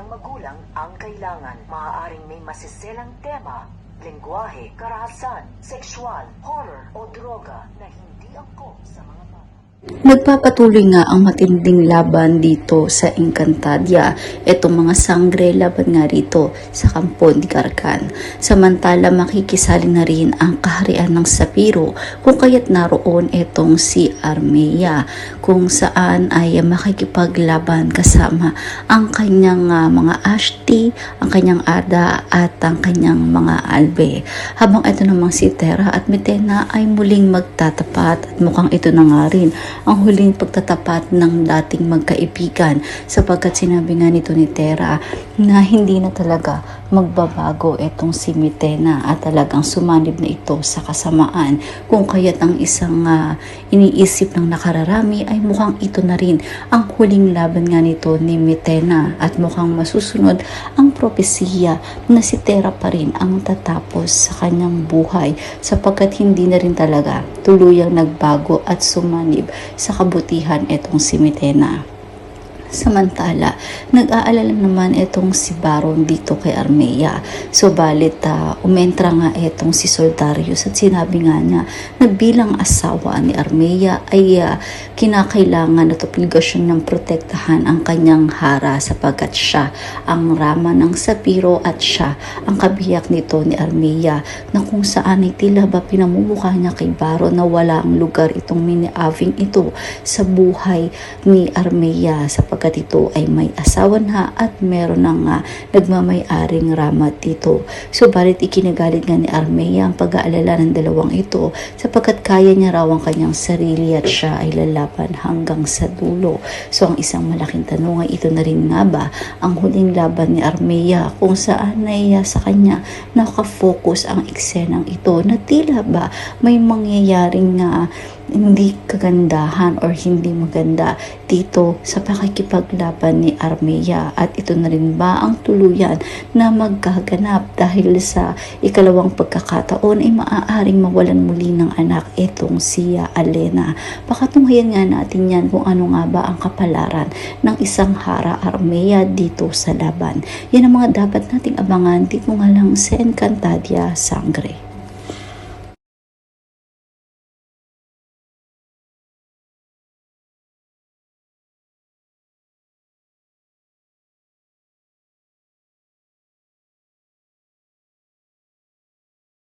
magulang ang kailangan. Maaaring may masiselang tema, lengguwahe, karahasan, sexual, horror o droga na hindi angkop sa mga bata. Nagpapatuloy nga ang matinding laban dito sa Encantadia. Itong mga sangre laban nga rito sa Kampon de Gargan. Samantala makikisali na rin ang kaharian ng Sapiro kung kaya't naroon itong si Armea kung saan ay makikipaglaban kasama ang kanyang mga Ashti, ang kanyang Ada at ang kanyang mga Albe. Habang ito namang si Tera at Mitena ay muling magtatapat at mukhang ito na nga rin ang huling pagtatapat ng dating magkaibigan sapagkat sinabi nga nito ni Tera na hindi na talaga magbabago itong si Mitena at talagang sumanib na ito sa kasamaan kung kaya't ang isang iniisip ng nakararami ay mukhang ito na rin ang huling laban nga nito ni Mitena at mukhang masusunod ang propesiya na si Tera pa rin ang tatapos sa kanyang buhay sapagkat hindi na rin talaga tuluyang nagbago at sumanib sa kabutihan itong si Mitena. Samantala, nag-aalala naman itong si Baron dito kay Armea. Subalit, umentra nga itong si Soldarius at sinabi nga niya na bilang asawa ni Armea ay kinakailangan at obligasyon ng protektahan ang kanyang hara sapagkat siya ang rama ng Sapiro at siya ang kabiyak nito ni Armea na kung saan ay tila ba pinamumukha niya kay Baron na wala ang lugar itong mini-aving ito sa buhay ni Armea sapagkat ito ay may asawa na at meron ng nagmamay-aring ramat dito. Subalit ikinagalit nga ni Armea ang pag-aalala ng dalawang ito sapagkat kaya niya raw ang kanyang sarili at siya ay lalaban hanggang sa dulo. So ang isang malaking tanong ay ito na rin nga ba ang huling laban ni Armea kung saan ay sa kanya nakafocus ang eksenang ito na tila ba may mangyayaring hindi kagandahan or hindi maganda dito sa pakikipaglaban ni Armea at ito na rin ba ang tuluyan na magkaganap dahil sa ikalawang pagkakataon ay maaaring mawalan muli ng anak itong si Alena. Pakatunghayan nga natin yan kung ano nga ba ang kapalaran ng isang hara Armea dito sa laban. Yan ang mga dapat nating abangan dito nga lang sa Encantadia Sangre.